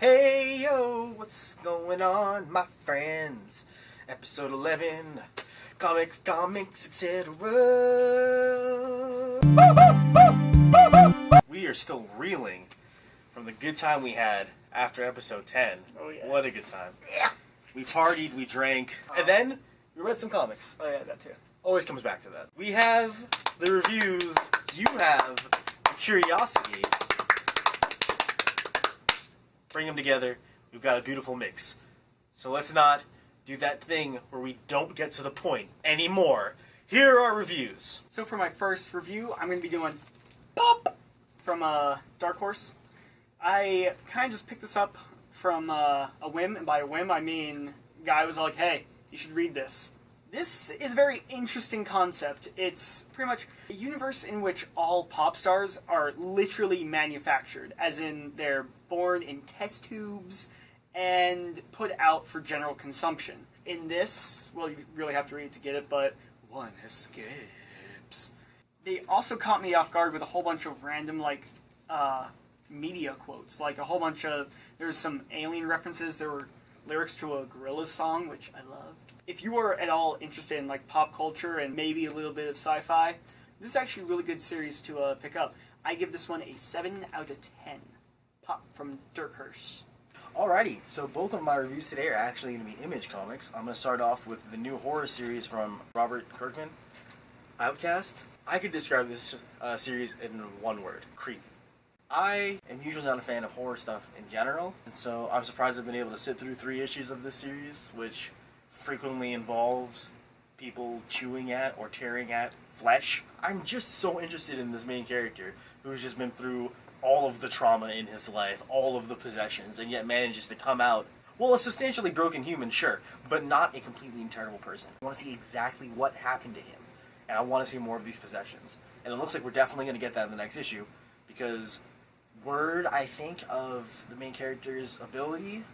Hey yo, what's going on, my friends? Episode 11, comics, etc. We are still reeling from the good time we had after episode 10. Oh yeah. What a good time. We partied, we drank, and then we read some comics. Oh yeah, that too. Always comes back to that. We have the reviews, you have the curiosity. Bring them together, we've got a beautiful mix. So let's not do that thing where we don't get to the point anymore. Here are our reviews. So for my first review, I'm going to be doing Pop from Dark Horse. I kind of just picked this up from a whim, and by a whim I mean guy was like, hey, you should read this. This is a very interesting concept. It's pretty much a universe in which all pop stars are literally manufactured, as in they're born in test tubes and put out for general consumption. In this, well, you really have to read it to get it, but one escapes. They also caught me off guard with a whole bunch of random, media quotes. Like a whole bunch of, there's some alien references, there were lyrics to a Gorillaz song, which I loved. If you are at all interested in pop culture and maybe a little bit of sci-fi, this is actually a really good series to pick up. I give this one a 7 out of 10. Pop from Dark Horse. Alrighty, so both of my reviews today are actually going to be Image comics. I'm going to start off with the new horror series from Robert Kirkman, Outcast. I could describe this series in one word: creepy. I am usually not a fan of horror stuff in general, and so I'm surprised I've been able to sit through 3 issues of this series, which frequently involves people chewing at or tearing at flesh. I'm just so interested in this main character who's just been through all of the trauma in his life, all of the possessions, and yet manages to come out, well, a substantially broken human, sure, but not a completely terrible person. I want to see exactly what happened to him, and I want to see more of these possessions. And it looks like we're definitely going to get that in the next issue, because word, I think, of the main character's ability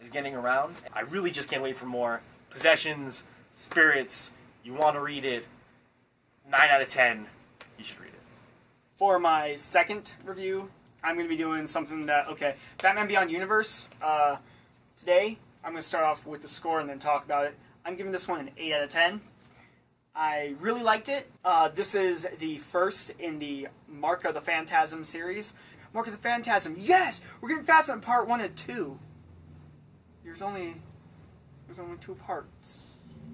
is getting around. I really just can't wait for more possessions, spirits. You want to read it, 9 out of 10, you should read it. For my second review, I'm going to be doing something that, Batman Beyond Universe. Today, I'm going to start off with the score and then talk about it. I'm giving this one an 8 out of 10. I really liked it. This is the first in the Mark of the Phantasm series. Mark of the Phantasm, yes! We're getting Phantasm Part 1 and 2. There's only 2 parts.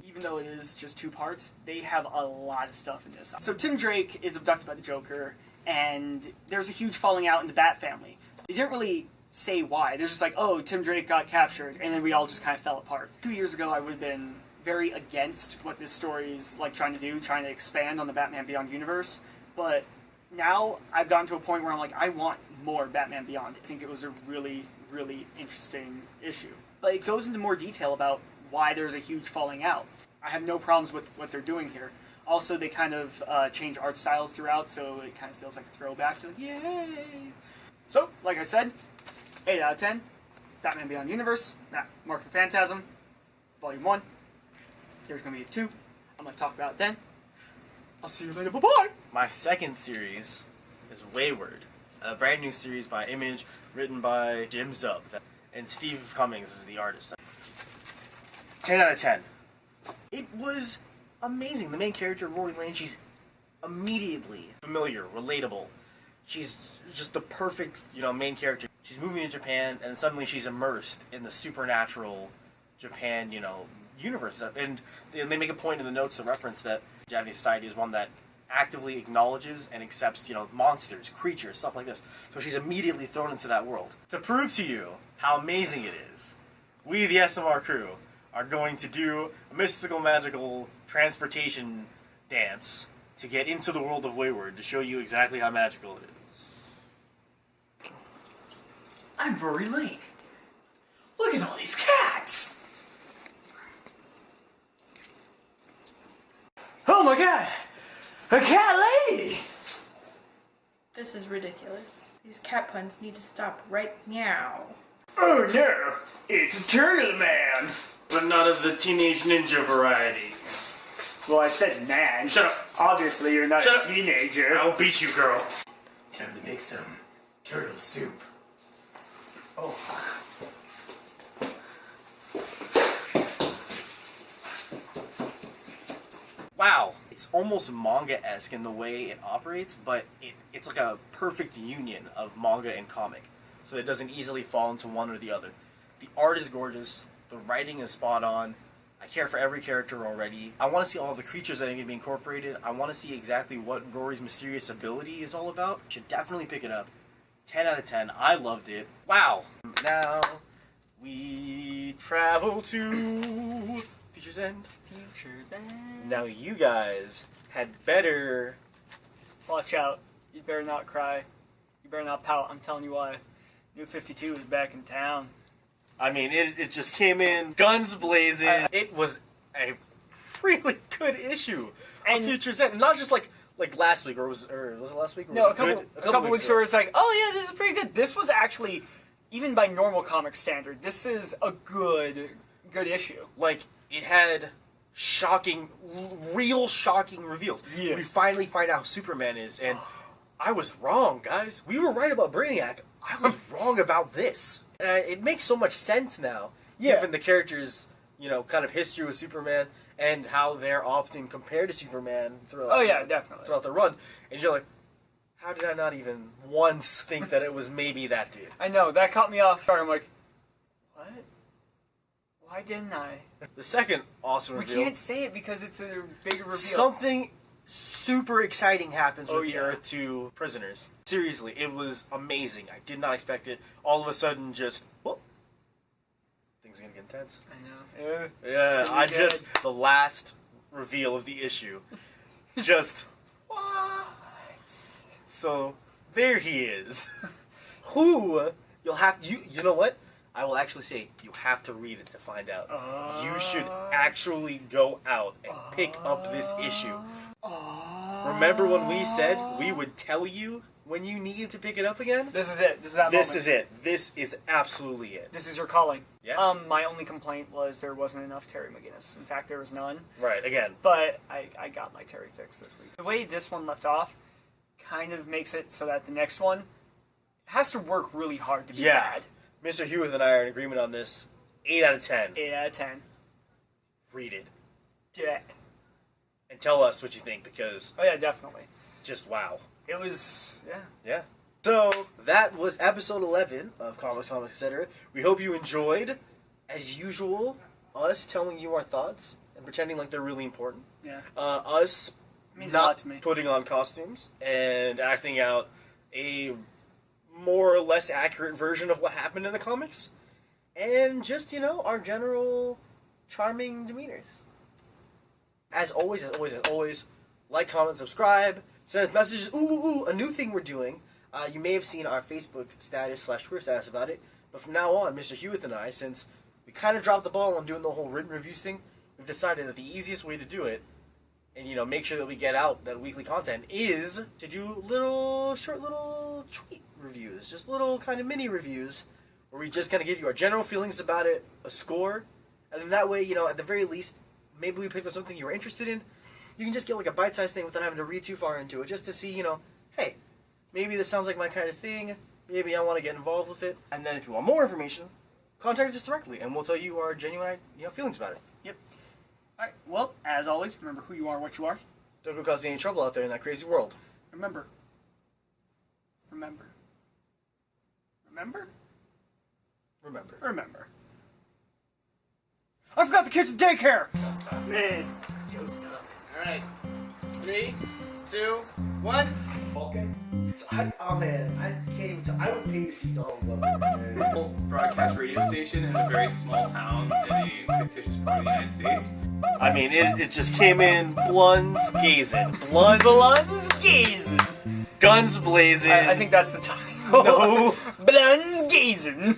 Even though it is just 2 parts, they have a lot of stuff in this. So Tim Drake is abducted by the Joker, and there's a huge falling out in the Bat family. They didn't really say why. They're just like, oh, Tim Drake got captured, and then we all just kind of fell apart. 2 years ago, I would have been very against what this story is trying to do, trying to expand on the Batman Beyond universe, but now I've gotten to a point where I'm like, I want more Batman Beyond. I think it was a really, really interesting issue. But it goes into more detail about why there's a huge falling out. I have no problems with what they're doing here. Also, they kind of change art styles throughout, so it kind of feels like a throwback. You're like, yay! So, like I said, 8 out of 10. Batman Beyond Universe, Mark of the Phantasm, Volume 1. There's going to be a 2. I'm going to talk about it then. I'll see you later. Bye-bye! My second series is Wayward, a brand new series by Image, written by Jim Zub, and Steve Cummings is the artist. 10 out of 10. It was amazing. The main character, Rory Lane, she's immediately familiar, relatable. She's just the perfect, main character. She's moving to Japan, and suddenly she's immersed in the supernatural Japan, universe. And they make a point in the notes to reference that Japanese society is one that actively acknowledges and accepts, monsters, creatures, stuff like this. So she's immediately thrown into that world. To prove to you how amazing it is, we, the SMR crew, are going to do a mystical, magical transportation dance to get into the world of Wayward to show you exactly how magical it is. I'm Rory Lane. Look at all these cats! Oh my god! A cat lady! This is ridiculous. These cat puns need to stop right now. Oh no! It's a turtle man! But not of the Teenage Ninja variety. Well, I said man. Shut up! Obviously, you're not Shut a teenager. I'll beat you, girl. Time to make some turtle soup. Oh. Wow. It's almost manga-esque in the way it operates, but it's like a perfect union of manga and comic, so it doesn't easily fall into one or the other. The art is gorgeous, the writing is spot on, I care for every character already. I want to see all the creatures that are going to be incorporated. I want to see exactly what Rory's mysterious ability is all about. You should definitely pick it up. 10 out of 10. I loved it. Wow. Now we travel to Future's End. Future's End. Now you guys had better... Watch out. You better not cry. You better not pout. I'm telling you why. New 52 is back in town. I mean, it just came in guns blazing. It was a really good issue of Future's End. Not just like last week, or was it last week? Or No, was a couple weeks where it's like, oh yeah, this is pretty good. This was actually, even by normal comic standard, this is a good issue. Like, it had real shocking reveals. Yeah. We finally find out who Superman is, and I was wrong, guys. We were right about Brainiac. I was wrong about this. It makes so much sense now, given the character's, kind of history with Superman and how they're often compared to Superman throughout. Definitely. Throughout the run, and you're like, how did I not even once think that it was maybe that dude? I know, that caught me off guard. I'm like, what? Why didn't I? The second awesome reveal. We can't say it because it's a big reveal. Something super exciting happens with the yeah. Earth 2 prisoners. Seriously, it was amazing. I did not expect it. All of a sudden, just, whoop. Things are going to get intense. I know. Yeah, just, the last reveal of the issue. Just, What? so, there he is. Who, you know what? I will actually say, you have to read it to find out. You should actually go out and pick up this issue. Remember when we said we would tell you when you needed to pick it up again? This is it. This is that This moment. is it. This is absolutely it. This is your calling. Yeah. My only complaint was there wasn't enough Terry McGinnis. In fact, there was none. Right, again. But I got my Terry fix this week. The way this one left off kind of makes it so that the next one has to work really hard to be bad. Mr. Hueth and I are in agreement on this. 8 out of 10. 8 out of 10. Read it. Yeah. And tell us what you think, because Oh yeah, definitely. just wow. It was, yeah. Yeah. So, that was episode 11 of Comics, Etc. We hope you enjoyed, as usual, us telling you our thoughts and pretending like they're really important. Yeah. Us Means a lot not to me. putting on costumes and acting out a more or less accurate version of what happened in the comics. And just, our general charming demeanors. As always, like, comment, subscribe, send us messages. Ooh, a new thing we're doing. You may have seen our Facebook status / Twitter status about it. But from now on, Mr. Hueth and I, since we kind of dropped the ball on doing the whole written reviews thing, we've decided that the easiest way to do it, and make sure that we get out that weekly content, is to do short little tweet reviews. Just little kind of mini reviews where we just kind of give you our general feelings about it, a score, and then that way, at the very least, maybe we picked up something you were interested in. You can just get like a bite-sized thing without having to read too far into it, just to see, hey, maybe this sounds like my kind of thing. Maybe I want to get involved with it. And then if you want more information, contact us directly, and we'll tell you our genuine, feelings about it. Yep. Alright, well, as always, remember who you are, what you are. Don't go causing any trouble out there in that crazy world. Remember. Remember. Remember? Remember. Remember. I forgot the kids at daycare! Man. Joe stuff. Alright. 3, 2, 1. Okay. Oh man, I can't even tell. I would pay to see Donald Glover. Broadcast radio station in a very small town in a fictitious part of the United States. I mean, it just came in Bluns gazing. Bluns gazing! Guns blazing. I think that's the title. No. Bluns gazing!